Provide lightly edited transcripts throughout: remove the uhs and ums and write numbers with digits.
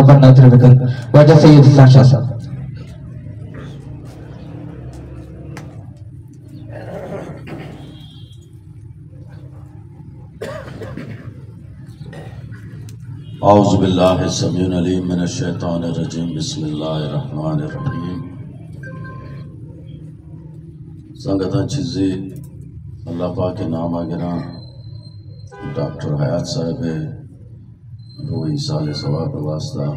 ربنا تربكن وجه سيد الساشا صاحب. اعوذ باللہ السمیع العلیم من الشیطان الرجیم بسم اللہ الرحمن الرحیم. سنگتاں چیزی اللہ پاک کے نام آگران ڈاکٹر حیات صاحب روح سال ثواب واسطہ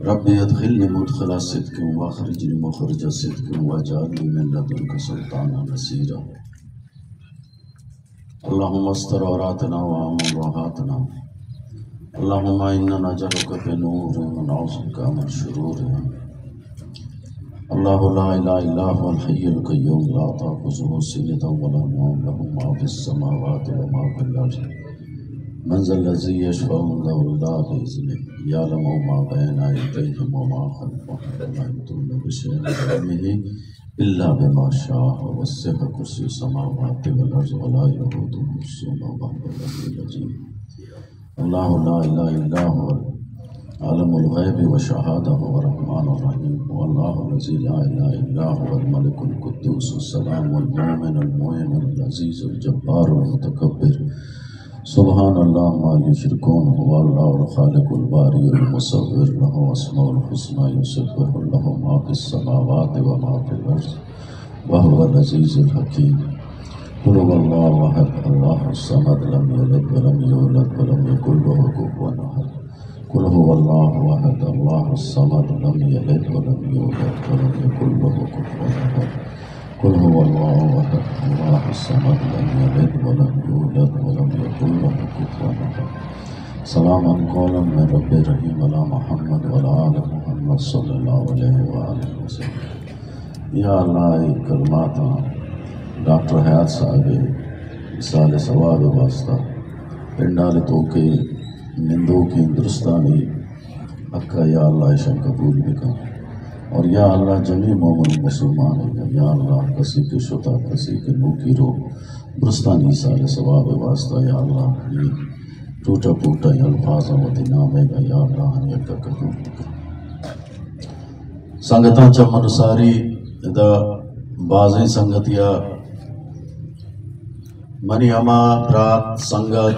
ربی ادخلنی مدخل صدق واخرجنی مخرج صدق واجعلنی من لدنک سلطانا نصیرا. اللہم استر عوراتنا وآمن روحاتنا. اللہم انا نجعلک بنور ونعوذ بک من شرور. اللہ لا الہ الا هو الحی القیوم لا تأخذہ سنۃ ولا نوم له ما فی السماوات وما فی الارض من ذا الذی یشفع عنده الا بإذنہ یعلم ما بین ایدیہم وما خلفہم ولا یحیطون بشیء من علمہ إلا بما شاء وسع كرسي السماوات والأرض ولا يؤوده حفظهما وهو العلي العظيم. الله لا إله إلا هو عالم الغيب والشهادة هو الرحمن الرحيم. والله الذي لا إله إلا هو الملك القدوس السلام المؤمن المهيمن العزيز الجبار المتكبر. سبحان الله ما يشركون. هو الله الخالق البارئ المصور له اسماء الحسنى يسبح له ما في السماوات وما في الارض وهو العزيز الحكيم. قل هو الله احد الله الصمد لم يلد ولم يولد ولم يكن له كفوا احد. قل هو الله احد الله الصمد لم يلد ولم يولد ولم يكن له كفوا احد. قل هو الله احد الله الصمد لم يلد ولم يولد ولم يكن له كفوا احد. سلاما قولا من رب رحیم علی محمد وعلی آل محمد صلی اللہ علیہ وآلہ وسلم. یا اللہ کلمات ڈاکٹر حیات صاحب سال ثواب واسطہ پنڈال تو کے نندو کی درستانی حقا یا اللہ عشان قبول بکا. اور یا اللہ جمیع مومن مسلمان ہے. یا اللہ کسی کے شتا کسی کے منہ کی رو درستانی سال ثواب واسطہ یا اللہ ٹوٹا پوٹا الفاظ و نامے گا یا اللہ ہم یکا قبول بکا. سنگتاں چمن ساری دا بازیں سنگتیا منی ہما برات سنگت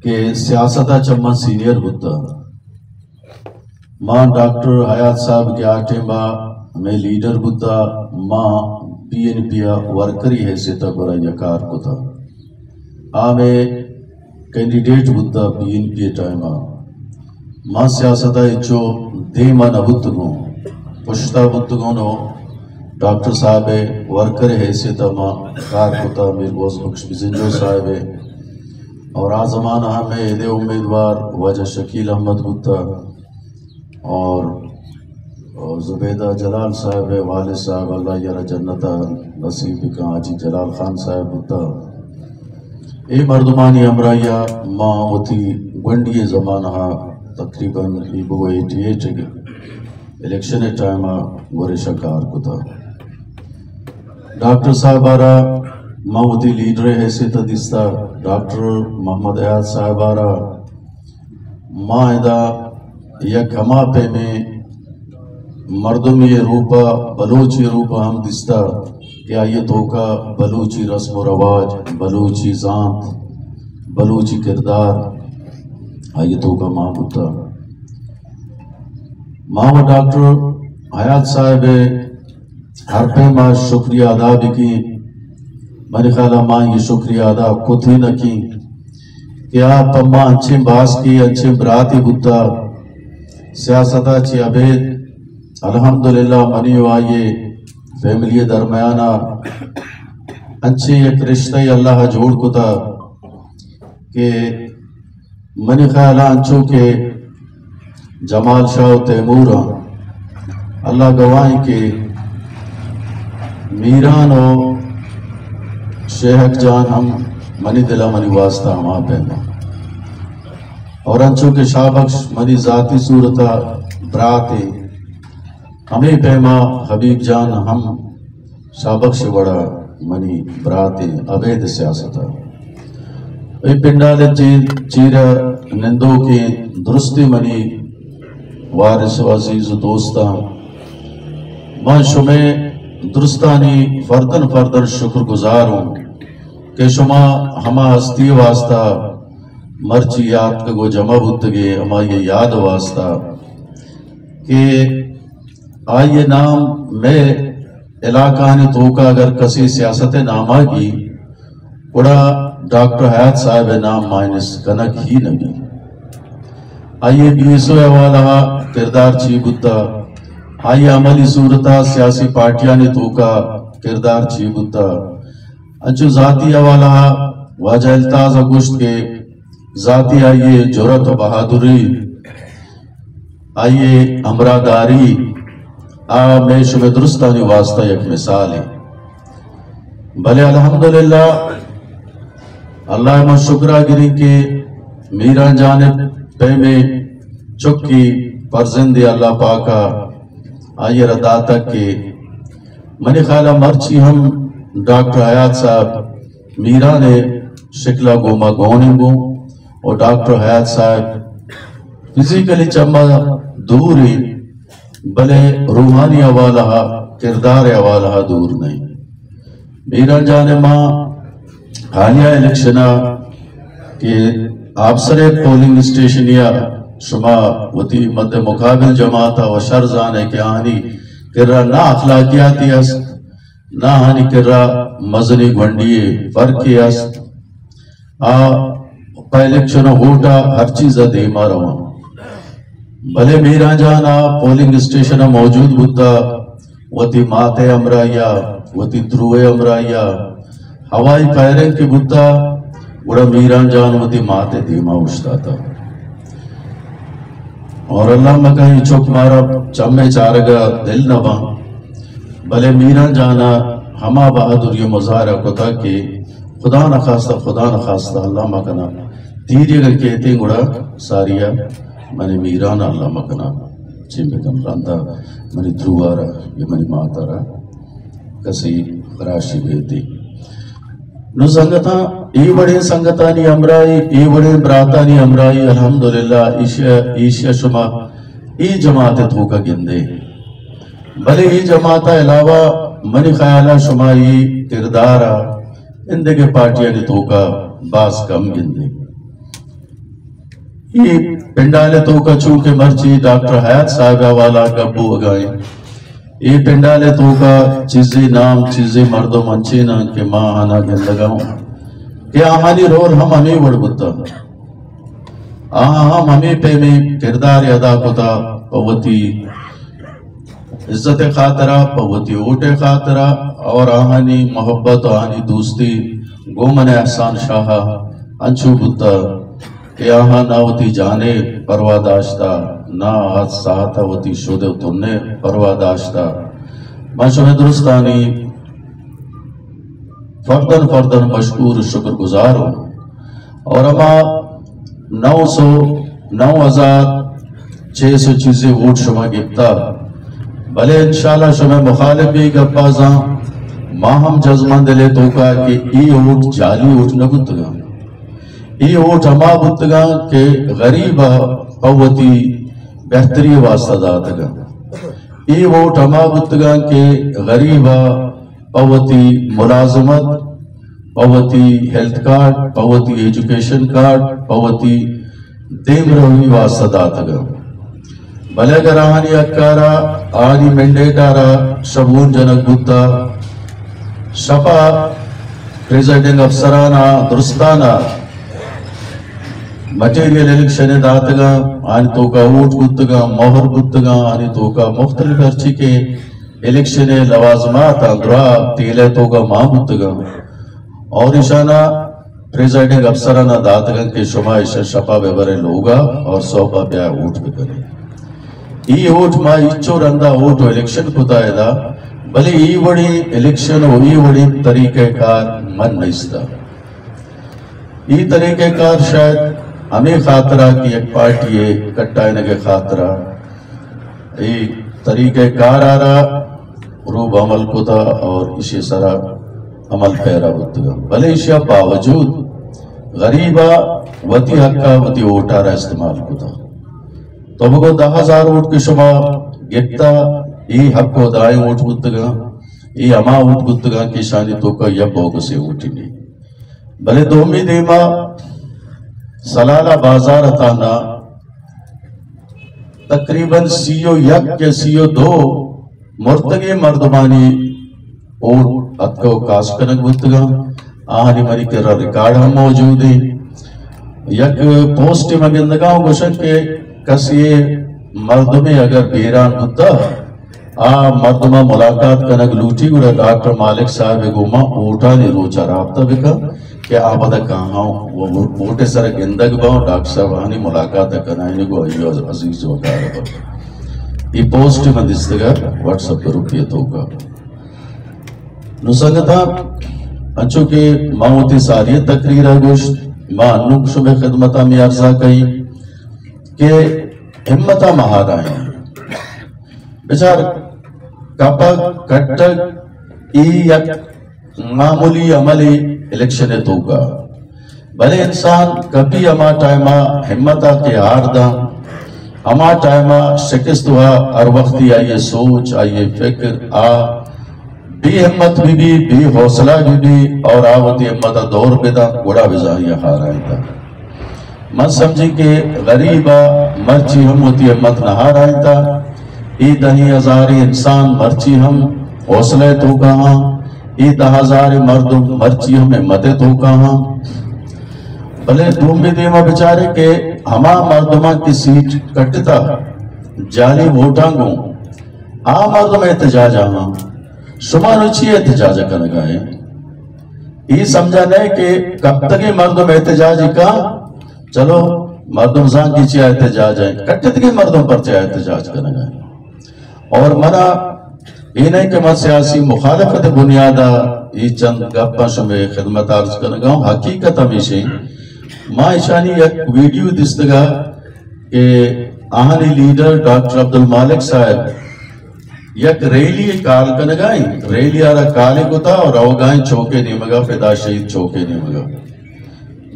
کہ سیاستہ چمن سینئر بتا ماں ڈاکٹر حیات صاحب کے آٹے با میں لیڈر بتا ماں پی این پیا ورکری حیثیتا برا یکار کو تھا آمیں کینڈیڈیٹ بتا پی این پی ٹائمہ ماں سیاستہ اچھو دیما نبتگوں پشتا بتگوں ڈاکٹر صاحب ورکر حیثیتا ماں کار کو تھا میر بوز بخش بزنجو صاحب اور آزمان ہمیں ایدے امیدوار وجہ شکیل احمد بتا اور زبیدہ جلال صاحب والد صاحب اللہ یرا جنتا نصیب کا آجی جلال خان صاحب بتا اے مردمانی امرائیہ ماں ہوتی گنڈی زمانہ تقریباً 88 الیکشن ٹائمہ ورشہ کار کو تھا ڈاکٹر صاحب آرہ ماں ہوتی لیڈر حیثیت دیستا ڈاکٹر محمد حیات صاحب آرہ ماں ادا یک ہما پہ میں مردمی روپا بلوچی روپا ہم دستا کہ آئیے تو کا بلوچی رسم و رواج بلوچی ذات بلوچی کردار آئیے تو کا ماں بتا ماں و ڈاکٹر حیات صاحب ہر پہ ماں شکریہ ادا بھی کی. میرے خیالہ ماں یہ شکریہ ادا خود ہی نہ کی کہ آپ ماں اچھے باس کی اچھے براتی بتا سیاستہ چی عبید الحمدللہ منی آئیے فیملی درمیانہ اچھے ایک رشتہ اللہ جوڑ کو تھا کہ منی خیالہ انچو کے جمال شاہ و تیمور اللہ گواہیں کے میران و شیخ جان ہم منی دلہ منی واسطہ ہما پہنا اور انچو کے شاہ بخش منی ذاتی صورتہ براتے ہمیں پیما حبیب جان ہم شاہ بخش بڑا منی براتے عبید سیاستہ پنڈال چیر نندو کی درستی منی وارث و عزیز دوستاں میں شمع درستانی فردن شکر گزار ہوں کہ شما ہما ہستی واسطہ مرچی یاد کو جمع بتگے ہما یہ یاد واسطہ کہ آئیے نام میں علاقہ نے توکا اگر کسی سیاست نامہ کی اڑا ڈاکٹر حیات صاحب نام مائنس کنک ہی نبی آئیے بیسو اوالا کردار چی بتا آئیے عملی صورتہ سیاسی پارٹیاں نے توکا کردار چی بتا انچو ذاتی اوالا واجہ التاز گشت کے ذاتی آئیے جرت و بہادری آئیے امراداری میں شبہ درستانی واسطہ ایک مثال ہے بھلے الحمدللہ اللہ میں شکرہ گری کے میران جانب پہ میں چکی پرزندی اللہ پاکا آئیے ردا تک کے منی خیالہ مرچی ہم ڈاکٹر حیات صاحب میران شکلہ گوما گوننگوں اور ڈاکٹر حیات صاحب فزیکلی چمہ دوری بلے روحانی حوالہ کردار حوالہ دور نہیں میران جانب ماں حالیہ الیکشنہ کہ آپ سرے پولنگ اسٹیشن یا شما وطی مد مقابل جماعتا و شرزان ہے کہ آنی کرا نہ اخلاقیاتی است نہ آنی کرا مزنی گونڈیے فرقی است پہ الیکشن ہوتا ہر چیز دے مارا بھلے میرا جانا پولنگ اسٹیشن موجود بتا وطی ماتے امرائیا وطی دروے امرائیا ہوائی فائرنگ کی بتا بڑا میران جان وطی ماتے دیما اچھتا تھا اور اللہ میں کہیں چک مارا چمے چارگا دل نہ بان بھلے میران جانا ہما بہادر یہ مظاہرہ کو تھا کہ خدا نخواستہ اللہ مکنا تیری اگر کہتے گڑا ساریا منی میران اللہ مکنا چیمے کم رانتا منی دروارا یہ منی ماتارا کسی خراشی بیتی نو سنگتا ای بڑے سنگتانی امرائی ای بڑے براتانی امرائی الحمدللہ ایشیا شما ای جماعت دھوکا گندے بھلے ای جماعت علاوہ منی خیالہ شما ای کردارا اندے کے پارٹیاں نے دھوکا باز کم گندے ای پنڈالے دھوکا چونکہ مرچی ڈاکٹر حیات صاحبہ والا گبو اگائیں یہ پنڈالے تو کا چیزی نام چیزی مردم انچینا کہ ماں آنا گندگاؤں کہ آہانی رول ہم ہمیں وڑ بتا ہم ہمیں پہ میں کردار ادا کتا پوتی عزت خاطرہ پوتی اوٹ خاطرہ اور آہانی محبت آہانی دوستی گومن احسان شاہا انچو بتا کہ آہاں ناوتی جانے پرواداشتا نا آج ساہتا وطی شدے تننے پرواداشتا میں شمع درستانی فردن مشکور شکر گزار ہوں اور اما 9,000 چیزیں ووٹ شمع گفتا بھلے انشاءاللہ شمع مخالف بھی گپازاں ماں ہم جذمان دلے تو کا کہ ای ووٹ جالی ووٹ نہ بتگا ای ووٹ ہما بتگا کہ غریبہ قوتی بہتری واسطہ داتگا ای ووٹ ہما بتگا کہ غریبہ پوتی ملازمت پوتی ہیلتھ کارڈ پوتی ایجوکیشن کارڈ پوتی دیم روی واسطہ داتگا بھلے گر آہانی اکارا آہانی مینڈیٹارا شبون جنک بتا شپا پریزیڈنگ افسرانا درستانا مٹیریل الیکشن داتگا آنی تو کا ووٹ بتگا مہر بتگا آنی تو کا مختلف ارچی کے الیکشن لوازمات اندرا تیلے تو کا ماں بتگا اور اشانہ پریزیڈنگ افسرانا داتگا کے شمائش شپا بیبرے لوگا اور سوپا بیا ووٹ بکرے ای ووٹ ماں ایچو رندہ ووٹ الیکشن کتا دا بلے ای وڑی الیکشن و ای وڑی طریقہ کار من نیستا ای طریقہ کار شاید ہمیں خاطرہ کی ایک پارٹی ہے کٹائنے کے خاطرہ ای طریقہ کار آرہا روب عمل کو تھا اور اسی سرا عمل پیرا ہوتا گا بھلے اشیاء باوجود غریبا وتی حقا وتی ووٹا را استعمال کتا تو بگو 10,000 ووٹ کے شما گفتا ای حق کو دائیں ووٹ گتگا ای اما ووٹ گتگا کی شانی تو کا یا بوگ سے ووٹی نہیں بلے دومی دیما سلالہ بازار اتانا تقریباً 101 یا 102 مرتگی مردمانی ووٹ اتکو کاس کنک گتگا آہنی مری کرا ریکارڈ ہم موجود ہیں یک پوسٹ مگندگاؤں گوشن کے کسی مردمی اگر بیران ہوتا مردمہ ملاقات کنک لوٹی گوڑا ڈاکٹر مالک صاحب گوما اوٹا نے روچا رابطہ بکا کہ آبادہ کہاں وہ اوٹے سر گندگ باؤں ڈاکٹر صاحب آنی ملاقات کنائنی گو ایو عزیز وقار پر یہ پوسٹ مندستگا واٹس اپ گروپیت ہوگا نسنگتا انچو کہ ماوتی ساری تقریرہ گوشت ماں انوک شبہ خدمتہ میں عرضہ کئی کہ ہمتہ مہارا ہیں بچار کپا کٹک ای یک معمولی عملی الیکشن تو گا بلے انسان کبھی اما ٹائمہ ہمتہ کے آردہ اما ٹائمہ شکست ہوا ہر وقتی آئیے سوچ آئیے فکر بھی ہمت بھی حوصلہ بھی اور آوتی ہمتہ دور بیدا گوڑا بزاہیہ ہارائیں تھا من سمجھی کہ غریبہ مرچی ہم ہوتی ہمت نہ ہارائیں تھا ای 10,000 انسان مرچی ہم حوصلہ تو کہاں ای 10,000 مردم مرچی ہم ہمت تو کہاں بلے دوم بھی دیما بچارے کہ ہما مردمہ کی سیٹ کٹتا جالی ووٹانگوں مردم احتجاج آہاں شما نوچی احتجاج کنگا ہے یہ سمجھا نہیں کہ کب تک مردم احتجاج کا چلو مردم زان کی چیا احتجاج ہے کٹت کے مردم پر چیا احتجاج کنگا ہے اور منا یہ نہیں کہ میں سیاسی مخالفت بنیادہ یہ چند گپا شمیں خدمت عرض کنگا ہوں حقیقت ہمیشہ ماں اشانی ایک ویڈیو دستگا کہ آہنی لیڈر ڈاکٹر عبدالمالک صاحب یک ریلی کال کنگائیں ریلی آرہ کالے گتا اور اوگائیں چوکے نیمگا فدا شہید چوکے نیمگا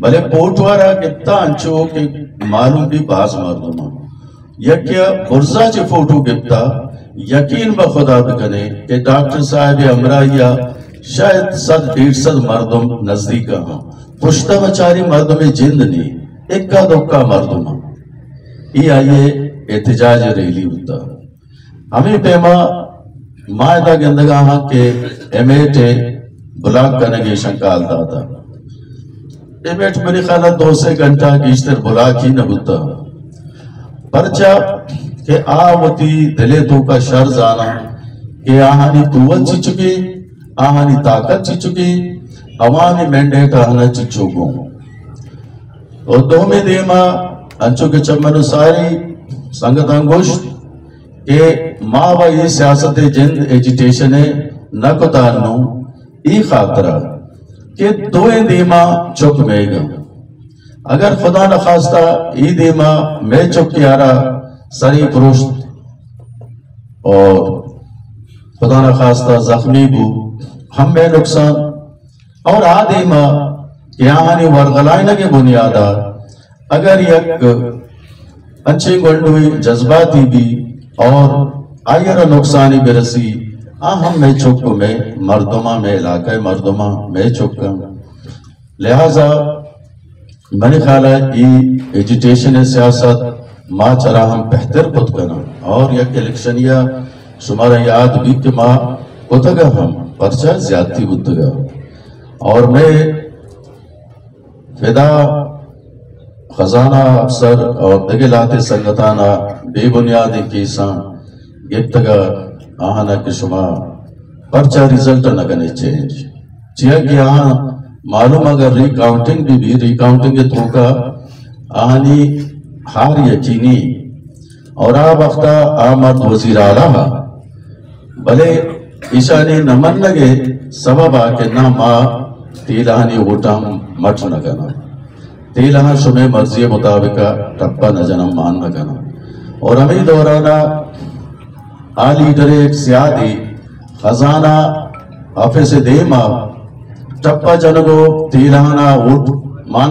بلے پوٹوارا گپتا انچو کہ معلوم بھی باز مردمہ یکیا برزا چے فوٹو گپتا یقین بخدا بکنے کہ ڈاکٹر صاحب امرائی شاید 100-150 مردم نزدیکا ہاں پشتہ بچاری مردم جند نہیں اکا دکا مردمہ یہ آئیے احتجاج ریلی ہوتا ہمیں پیما مائدہ گندگاں ہاں کہ ایمیٹ بلاک کنگی شنکال دادا ایمیٹ میری خیالہ 2 سے گھنٹہ گیشتر بلاک ہی نبوتا پرچا کہ آوتی دلے تو کا شرز آنا کہ آہانی قوت چی چکی آہانی طاقت چی چکی عوامی مینڈیٹ آہنا چی چوکوں اور دومی دیما انچو کے چمنو ساری سنگت انگوشت کہ ماں و یہ سیاست جند ایجیٹیشن نہ کتانو ای خاطرہ کہ دوئے دیما چک میں گا اگر خدا نخواستہ ای دیما میں چک کیارا سری پروشت اور خدا نخواستہ زخمی بو ہم میں نقصان اور دیما کہ آہانی ورغلائنہ کے بنیادہ اگر یک اچھے گلڈوئی جذباتی بھی اور آئیر نقصانی برسی ہم میں چکو میں مردمہ میں علاقہ مردمہ میں چکا لہذا میں خیال ہے یہ ایجیٹیشن سیاست ماں چرا ہم بہتر پت کرنا اور یک الیکشنیا شمارا یاد بھی کہ ماں کتگا ہم پرچہ زیادتی بتگا اور میں فدا خزانہ افسر اور دگلاتے سنگتانا بے بنیادی کیساں گفتگا آہانا کہ شما پرچہ ریزلٹ نگنے چینج چیئے کہ آہاں معلوم اگر ری کاؤنٹنگ بھی ری کے توکا آہانی ہار یقینی اور وقتا آمد وزیر آلہ بلے ایشانی نمن لگے سبب آکے نہ ماں تیلہانی ووٹاں مٹ نگنا تیلہاں شمیں مرضی مطابقہ ٹپا نہ جنم مان نگنا اور ہمیں دورانا لیڈر ایک سیادی خزانہ آفیس دیما ٹپا جنگو تیلہانا ووٹ مان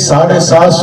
750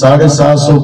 750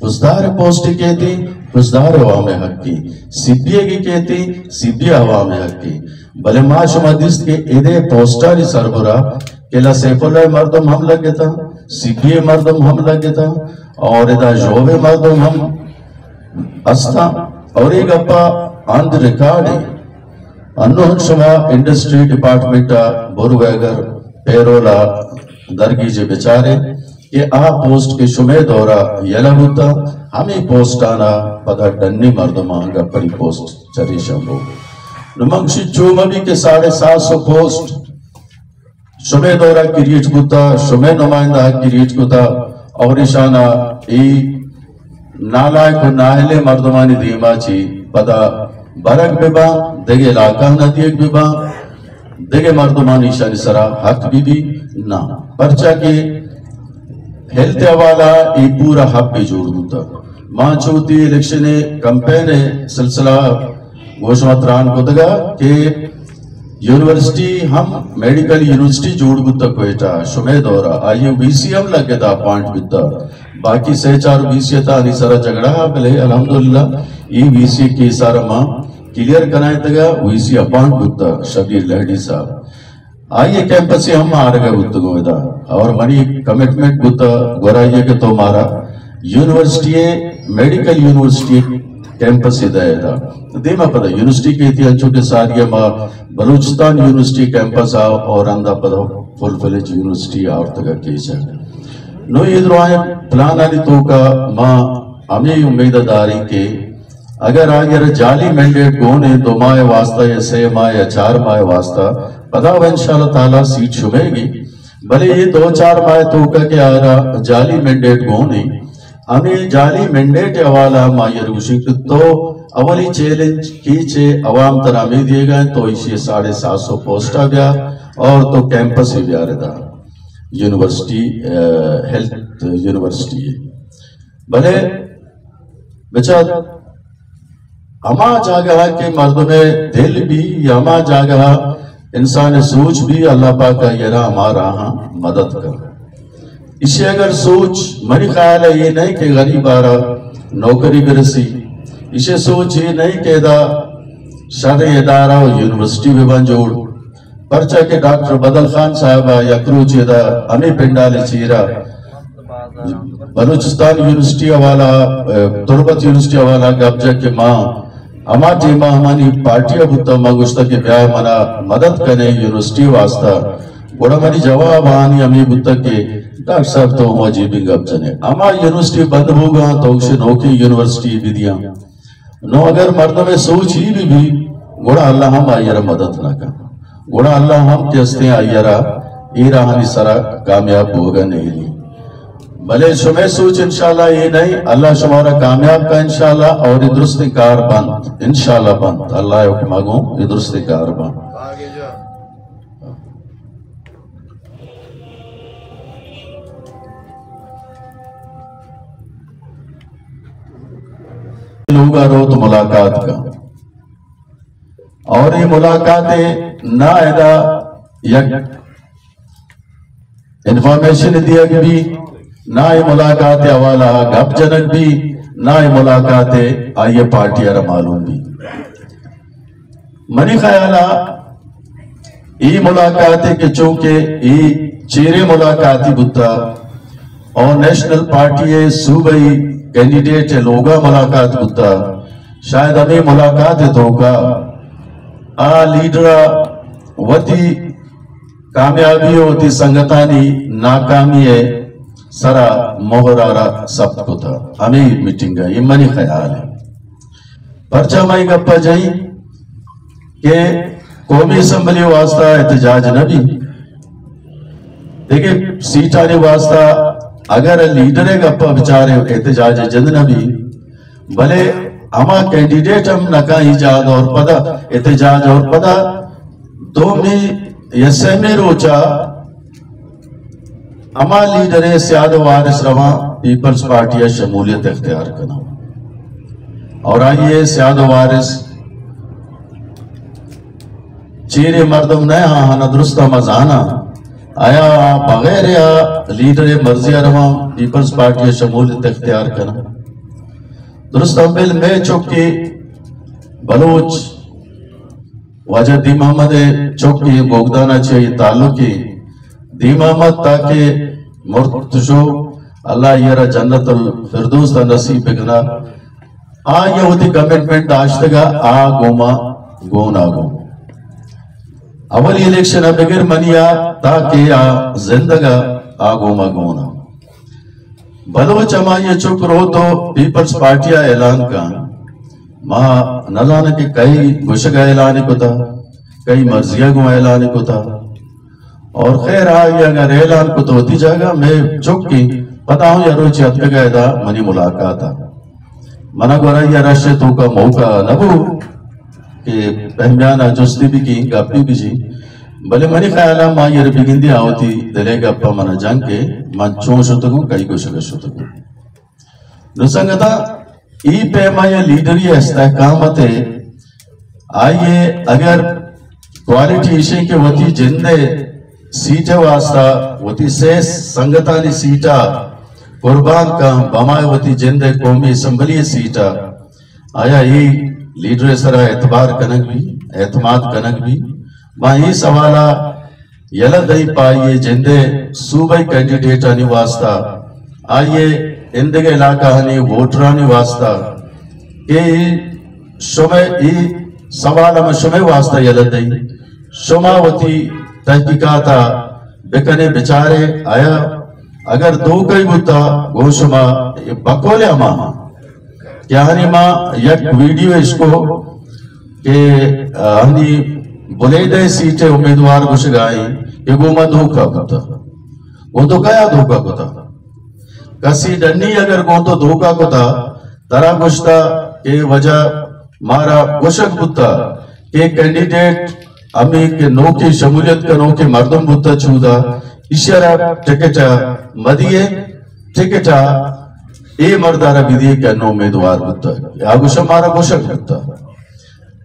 فزدار پوسٹ کہتی فزدار عوام حق کی سبیے کی کہتی سبیے عوام حق کی بلے ما شما دیست کے ایدے پوسٹاری سربراہ کلا سیف اللہ مردم ہم لگے تھا سبیے مردم ہم لگے تھا اور ادا جوبے مردم ہم استا اور ایک اپا آند ریکارڈ ہے انہوں شما انڈسٹری ڈپارٹمنٹا برویگر پیرولا درگی جے بچارے کہ آ پوسٹ کے شمع دورا یلا ہوتا ہمیں پوسٹ آنا پدا ڈنی مردم آنگا پڑی پوسٹ چری شمبو نمانگشی چوما بھی کے 750 پوسٹ شمع دورا کریٹ کتا شمع نمائندہ کریٹ کتا اور اشانا ای نالائے کو ناہلے مردمانی دیما چی پدا برک ببا دیگے علاقہ نہ دیگ ببا دیگے مردمانی شانی سرا حق بھی نا پرچا کے ہیلت حوالہ ای پورا حق بھی جوڑ دوتا ماں چوتی الیکشن کمپین سلسلہ گوشمتران کو دگا کہ یونیورسٹی ہم میڈیکل یونیورسٹی جوڑ گتا کوئیٹا شمع دورا آئیے بی سی ہم لگے تا پوائنٹ بیتا باقی 6-4 بی سی تا نہیں سارا جگڑا بلے الحمدللہ ای بی سی کی سارا ماں کلیئر کرائیں تگا بی سی اپوائنٹ بیتا شبیر لہڑی صاحب آئیے کیمپس سے ہم آرگا بیتا گوئیدا اور منی کمیٹمنٹ بیتا گورائیے کہ تو مارا یونیورسٹی میڈیکل یونیورسٹی کیمپس سے دائے دا دیما پدا یونیورسٹی کہتی ہے چونکہ ساریہ ماں بلوچستان یونیورسٹی کیمپس آو اور اندہ پدا فل فلیج یونیورسٹی آور تگا کیچا نو یہ دروائیں پلان آلی تو کا ماں ہمیں امید داری کے اگر آگر جالی مینڈیٹ گونے 2 ماہ واسطہ یا 6 ماہ یا 4 ماہ واسطہ پدا وہ انشاءاللہ تعالیٰ سیٹ شمے گی بلے یہ 2-4 ماہ تو کا کہ آرہ جالی مینڈیٹ گونے ہمیں جالی مینڈیٹ حوالہ ماہی روشی تو اولی چیلنج کیچے عوام ترامی دیے گئے تو اسی 750 پوسٹا گیا اور تو کیمپس ہی بیا رہا یونیورسٹی ہیلتھ یونیورسٹی بلے بچہ ہما جاگہ کے مردم دل بھی یا ہما جاگہ انسان سوچ بھی اللہ پاک کا یرا ہمارا ہاں مدد کر اسے اگر سوچ میری خیال ہے یہ نہیں کہ غریب آرہ نوکری برسی اسے سوچ یہ نہیں کہ دا شرعی ادارہ و یونیورسٹی بھی بن جوڑ پرچہ کے ڈاکٹر بدل خان صاحبہ یا کروچ دا ہمیں پنڈال چیرہ بلوچستان یونیورسٹی حوالہ تربت یونیورسٹی حوالہ گبجہ کے ماں اما ٹیمہ ہمانی پارٹیاں بھتا مگوشتا کے بیاہ منا مدد کرنے یونیورسٹی واسطہ بڑا منی جواب آنی ہمیں بھتا کے ڈاکٹر صاحب تو موجیبی گبجہ نے اما یونیورسٹی بند ہوگا تو اسے نوکی یونیورسٹی بھی دیا نو اگر مردم سوچ ہی بھی گوڑا اللہ ہم آئیرہ مدد نہ کر گوڑا اللہ ہم کہستے ہیں آئیرہ ایرہ ہمیں سرا کامیاب ہوگا نہیں لی بلے شمع سوچ انشاءاللہ یہ نہیں اللہ شمارا کامیاب کا انشاءاللہ اور یہ درست کار بند انشاءاللہ بند اللہ حکم آگوں یہ درست کار بند لوگا روت ملاقات کا اور یہ ملاقاتیں نہ ایدہ یک انفارمیشن دیا بھی نہ یہ ملاقات حوالہ گپ جنک بھی نہ یہ ملاقات آئیے پارٹی ارہ معلوم بھی منی خیالہ ای ملاقات کے چونکہ ای چیرے ملاقاتی بتا اور نیشنل پارٹی صوبائی کینڈیڈیٹ لوگا ملاقات بتا شاید ہمیں ملاقات دھوکا لیڈرہ وطی کامیابی ہوتی سنگتانی ناکامی ہے سرا مہرارا سبت کو تھا ہمیں میٹنگ ہے یہ منی خیال ہے پرچہ مائی گپا جائی کہ قومی اسمبلی واسطہ احتجاج نبی دیکھیں سیٹ آنے واسطہ اگر لیڈر گپا بچارے احتجاج جند نبی بلے ہما کینڈیڈیٹ ہم نکا ایجاد اور پدا احتجاج اور پدا دو میں یسے میں روچا اما لیڈر سیاد وارث رواں پیپلز پارٹی شمولیت اختیار کرنا اور آئیے سیاد وارث چیرے مردم نئے ہاں درستہ مزانا آیا بغیر یا لیڈر مرضی رواں پیپلز پارٹی شمولیت اختیار کرنا درست امبل میں چوکی بلوچ وجہ دی محمد چوکی گوگدانا چاہیے تعلقی دی محمد تاکہ مرتشو اللہ یہ جنت الفردوس دا نصیب بکنا یہ ہوتی کمٹمنٹ آشتگا گوما گونا گو اولی الیکشن بغیر منیا تاکہ زندگا گوما گونا بلوچ اما یہ چک رو تو پیپلز پارٹیا اعلان کا ماں نظانا کہ کئی گشگا اعلان کو تھا کئی مرضیہ گو اعلان کو تھا اور خیر آئی اگر اعلان کو تو ہوتی جاگا میں چک کی پتا ہوں یا روچی اتکا گئے دا منی ملاقات تھا منا گورا یا رشے تو کا موقع نبو کہ پہمیانا جستی بھی کی گاپی بھی جی بلے منی خیالا ماں یہ بگن دی آوتی دلے گاپا منا جنگ کے من چون شتگو کئی کو شکر شتگو نسنگتا ای پیما یا لیڈری استحکامت ہے آئیے اگر کوالٹی ایشے کے وطی جندے سیٹے واسطہ وطی سیس سنگتانی سیٹا قربان کا بمائے وطی جندے قومی اسمبلی سیٹا آیا ہی لیڈر سرا اعتبار کنک بھی اعتماد کنک بھی ماں ہی سوالا یلا دائی پائیے جندے صوبائی کینڈیڈیٹانی واسطہ آئیے اندگے علاقہ ہنی ووٹرانی واسطہ کہ شمع ای سوالا میں شمع واسطہ یلا دائی شمع وطی تحقیقاتا بکنے بچارے آیا اگر دو کئی بتا گو شما بکولے ماں کیا ہنی ماں یک ویڈیو اس کو کہ ہنی بلے دے سیٹے امیدوار گوش گائی کہ گو ماں دھوکا بتا وہ تو کیا دھوکا بتا کسی ڈنی اگر گو تو دھوکا بتا ترا گوشتا کہ وجہ مارا گوشک بتا کہ کینڈیڈیٹ امی کے نو کی شمولیت کا نو کے مردم بتا چھودا اشارہ ٹکٹا مدیے ٹکٹا اے مردارہ بیدیے کہ نو امیدوار بتا یا گوشا مارا گوشک بتا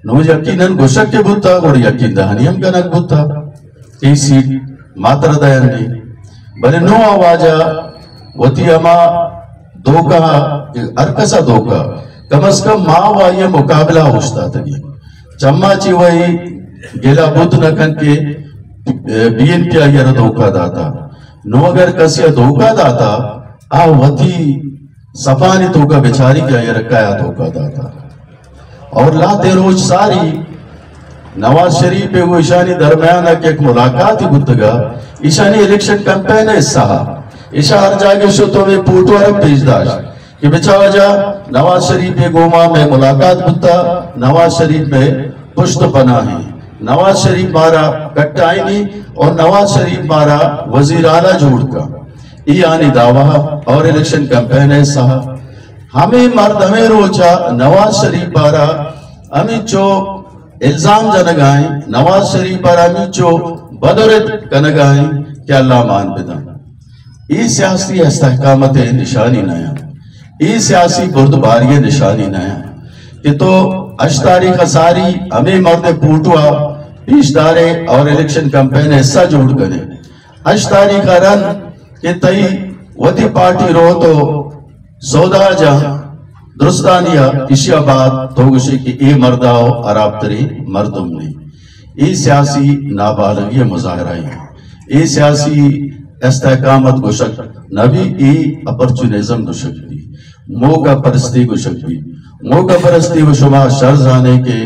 نو یقیناً گوشک کے بتا اور یقین دہنیم کا نک بتا ای سیٹ ماتر دائن دی بلے نو آواجہ وطی اما دھوکا ارکسا دھوکا کم از کم ماں وائیے مقابلہ ہوشتا تگی چمہ چی وئی گیلا بود نکن کے بی این پی آئیر دھوکا داتا نو اگر کسی دھوکا داتا وطی صفانی دھوکا بچاری کے آئیر کایا دھوکا داتا اور لا روز ساری نواز شریف پہ وہ ایشانی درمیانہ کے ایک ملاقاتی گتگا ایشانی الیکشن کمپین ہے اس سہا ایشا ہر جاگے شو تو میں پوٹو عرب پیش داشت کہ بچا وجہ نواز شریف پہ گوما میں ملاقات گتا نواز شریف میں پشت پناہی نواز شریف مارا کٹائی نہیں اور نواز شریف مارا وزیر اعلیٰ جوڑ کا ای آنی دعویٰ اور الیکشن کمپین ہے سہا ہمیں مرد ہمیں روچا نواز شریف پارا ہمیں چو الزام جنگائیں نواز شریف پارا ہمیں چو بدورت کنگائیں کہ اللہ مان بدن ای سیاسی استحکامت نشانی نیا ای سیاسی بردباری نشانی نیا کہ تو اشتاری خساری ہمیں مرد پوٹوا پیش دارے اور الیکشن کمپین حصہ جوڑ کرے اشتاری کا رن کہ تئی وطی پارٹی رو تو سودا جہاں درستانیہ اسی آباد توگشی کی ای مرداؤ عراب تری مردم نے ای سیاسی نابالغی مظاہرائی ای سیاسی استحکامت گوشک نبی ای اپرچونیزم گوشک بھی موگا پرستی گوشک بھی موگا پرستی و شما شرز آنے کے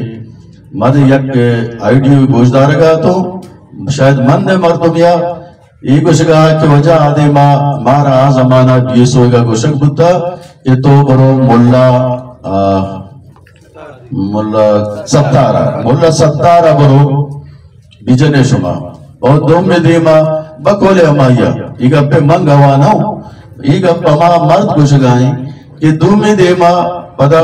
مد یک آئیڈیو گوشدار گا تو شاید مند مردم یا ای گوشگا کہ وجہ آدھے مارا زمانہ بیس ہوگا گوشک بتا کہ تو برو ملا ستارہ برو بیجنے شما اور دوم میں دیما بکولے ہمایا ایگا پہ منگ ہوانا ہوں ایگا پہ ما مرد گوشگائیں کہ دوم میں دیما پدا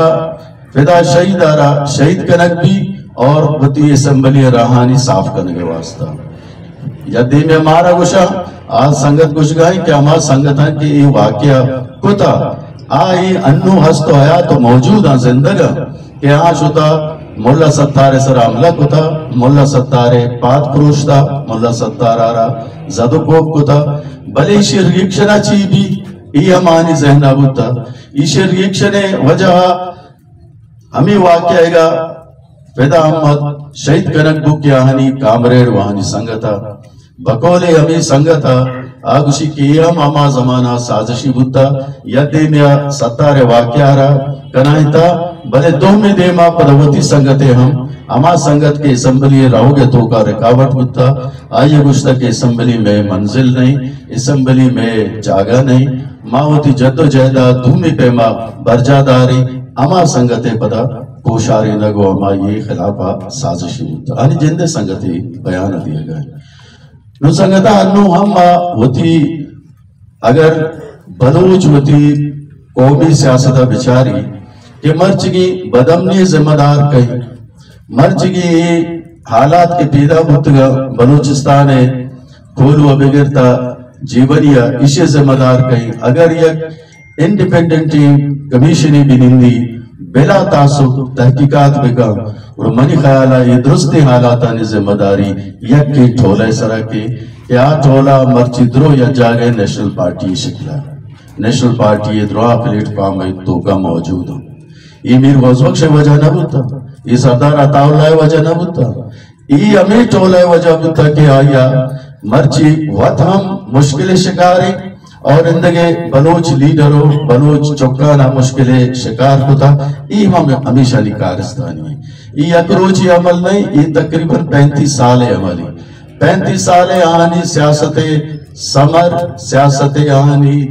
فدا شہید آرہ شہید کنک بھی اور بطی اسمبلی راہانی صاف کنگے واسطہ یا دی میں ہمارا گوشا آج سنگت گوشگائیں کہ ہمارا سنگت ہیں کہ یہ واقعہ کتا آئی انو ہستو آیا تو موجود ہیں زندگا کہ آج شتا مولا ستارے سر عملہ کتا مولا ستارے پات پروشتا مولا ستارہ آرہ زدو کوپ کتا بلے ایشی ریکشنہ چی بھی ای ہمانی ذہنہ بوتا ایشی ریکشنے وجہ ہمیں واقعہ گا فدا احمد شہید کنک بک یہانی کامریڈ وہانی سنگتا بکولے ہمیں سنگتا آگوشی کی ہم اما زمانہ سازشی بودتا یدی میا ستارے واقعہ رہا کنائیتا بلے دو میں دیما پدوتی سنگتے ہم اما سنگت کے اسمبلی رہو گے تو کا رکاوٹ بودتا آئیے گوشتا کہ اسمبلی میں منزل نہیں اسمبلی میں جاگہ نہیں ماوتی جد و جہدہ دھومی پیما برجا داری اما سنگتے پدا کوشاری نگو اما یہ خلافہ سازشی بودتا آنی جندے سنگتے بیان دیا گئے نو سنگتا انو ہم وتی اگر بلوچ وتی قومی سیاستہ بچاری کہ مرچگی بدمنی ذمہ دار کہیں مرچگی حالات کے پیدا بھتگا بلوچستان ہے کھولو بگرتا جیونیا اسے ذمہ دار کہیں اگر یک انڈیپینڈنٹی کمیشنی بھی نندی بلا تعصب تحقیقات بکا اور منی خیالہ یہ درستی حالاتانی ذمہ داری یک کی ٹھولے سرہ کی کہ آ ٹھولا مرچی درو یا جاگے نیشنل پارٹی شکلہ نیشنل پارٹی یہ درو پلیٹ فارم تو کا موجود ہوں یہ میر غزوک وجہ نہ بودتا یہ سردار عطا اللہ وجہ نہ بودتا یہ امی ٹھولے وجہ بودتا کہ آیا مرچی وقت ہم مشکل شکاری اور اندگے بلوچ لیڈروں بلوچ چوکانا مشکل شکار ہوتا یہ ہم ہمیشہ لی کارستانی ہے یہ اکروچی عمل نہیں یہ تقریباً 35 سال عملی 35 سال آنی سیاست سمر سیاست آنی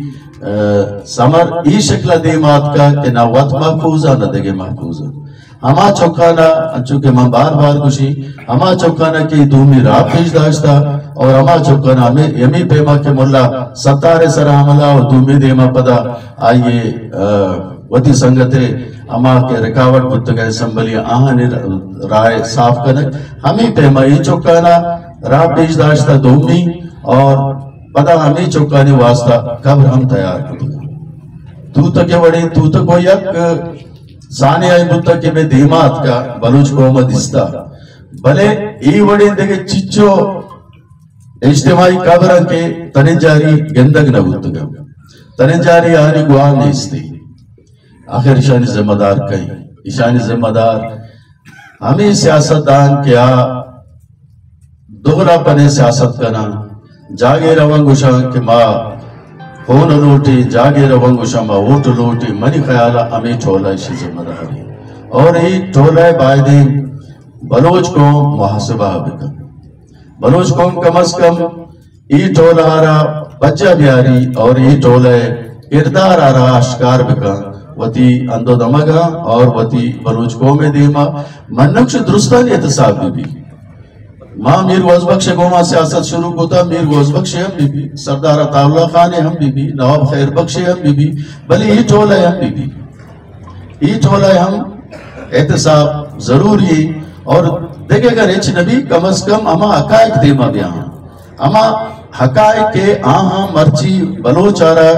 سمر ای شکل دیمات کا کہ نہ وقت محفوظہ نہ دگے محفوظہ ہما چوکانا چونکہ میں بار بار کشی ہما چوکانا کی دومی راہ پیش داشتا اور ہما چوکانا یمی پیما کے ملا ستارے سر عملہ اور دومی دیما پدا آئیے وطی سنگتے ہما کے رکاوٹ بتگا اسمبلی آہانے رائے صاف کنک ہمیں پیما یہ چوکانا راہ پیش داشتا دومی اور پدا ہمیں چوکانی واسطہ قبر ہم تیار کرتا تو تکے وڑی تو تکو یک زانے آئی بودتا کہ میں دیمات کا بلوچ قومت استا بلے ای وڑی دیکھے چچو اجتماعی قبران کے تنجاری گندگ نہ بودتا گا تنجاری آنی گوار نہیں استی آخر اشانی ذمہ دار کہیں اشانی ذمہ دار ہمیں سیاست دان کیا دوغلا پنے سیاست کنا جاگے روانگوشا کہ ماں خون لوٹی جاگے روانگوشا ماں ووٹ لوٹی منی خیالہ ہمیں ٹھولا اسی ذمہ داری اور یہ ٹھولا باعدی بلوچ کو محاسبہ بکن بلوچ کو کم از کم یہ ٹھولا آرہا بچہ بیاری اور یہ ٹھولا کردار آرہا اشکار بکن وطی اندو دمگا اور وطی بلوچ کو میں دیما منکش درستان احتساب بھی ماں میر غوزبخش گوما سیاست شروع ہوتا میر غوزبخش ہم بھی سردار عطا اللہ خان ہم بھی نواب خیر بخش ہم بھی بلی یہ ٹھولا ہے ہم بھی یہ ٹھولا ہے ہم احتساب ضروری اور دیکھے گا ریچ نبی کم از کم اما حقائق دیما بھی اما حقائق کے آہاں مرچی بلوچ آرہا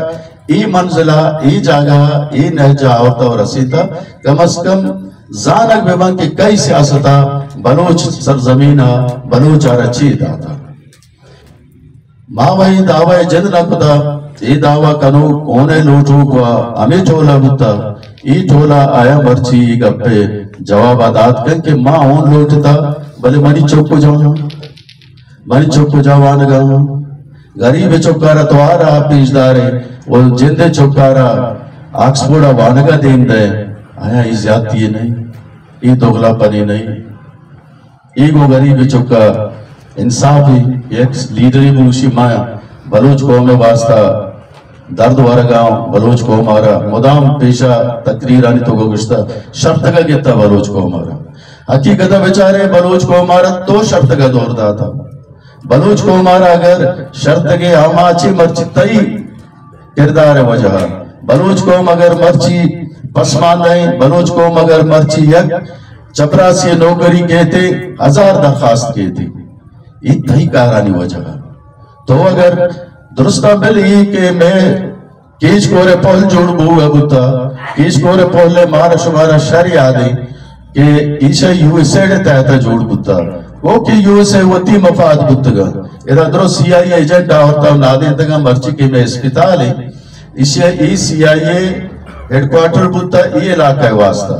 ای منزلہ ای جاگہ ای نہجہ آورتا و رسیتا کم از کم زانک بیمان کے کئی سیاستہ بلوچ سرزمینہ بلوچ آرہ چی داتا ماں وہی دعوی جد نہ کتا ای دعوی کنو کونے لوٹو کو ہمیں ٹھولا بتا ای ٹھولا آیا مرچی گپے جواب آداد کن کہ ماں اون لوٹتا بلے منی چوکو جاؤں منی چوکو جاوانگا غریب چوکارا تو آ رہا پیش دارے وہ جندے چوکارا آکسفورڈا وانگا دین دے آیا ای زیادتی نہیں ای دوغلا پنی نہیں ای گو غریب چوکا انصافی ایک لیڈری بلوشی مایا بلوچ قوم واسطہ درد ورگاؤں بلوچ قوم آرہا مدام پیشہ تقریر آنی تو گوشتا شرط کا گیتا بلوچ قوم آرہا حقیقتہ بچارے بلوچ قوم آرہا تو شرط کا دور داتا بلوچ قوم آرہا اگر شرط کے آماچی مرچی تئی کردار وجہ بلوچ قوم اگر مرچی پسمان نہیں بلوچ قوم اگر مرچی یک چپراسی نوکری کہتے 1000 درخواست کہتے یہ تھی کارانی وجہ تو اگر درستہ ملی کہ میں کیچ کورے پول جوڑ بھوگا بتا کیچ کورے پول لے مارا شمارا شری آدھی کہ ایشا یو ایس اے تحتا جوڑ بتا وہ کہ یو ایس اے وطی مفاد بتگا ادھا درو سی آئی ایجنٹ آورتا نادے تگا مرچی کے میں اسپیتال ہے ایشا ای سی آئی اے ہیڈ کوارٹر بتا ای علاقہ واسطہ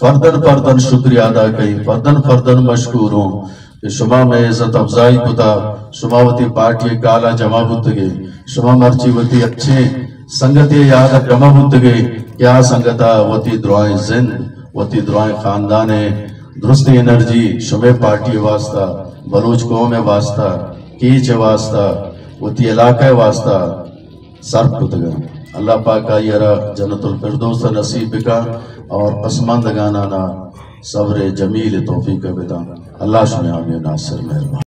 فردن فردن شکریہ ادا کئی فردن فردن مشکور ہوں کہ شما میں عزت افزائی کتا شما وتی پارٹی کالا جمع بتگے شما مرچی وتی اچھے سنگتی یاد جمع بتگے کیا سنگتا وتی دعائیں زند وتی دعائیں خاندان درستی انرجی شما پارٹی واسطہ بلوچ قوم واسطہ کیچ واسطہ وتی علاقہ واسطہ صرف کتگا اللہ پاکا یرا جنت الفردوس نصیب کا اور پسماندگانانا صبر جمیل توفیق بدا اللہ شما آمین ناصر مہربان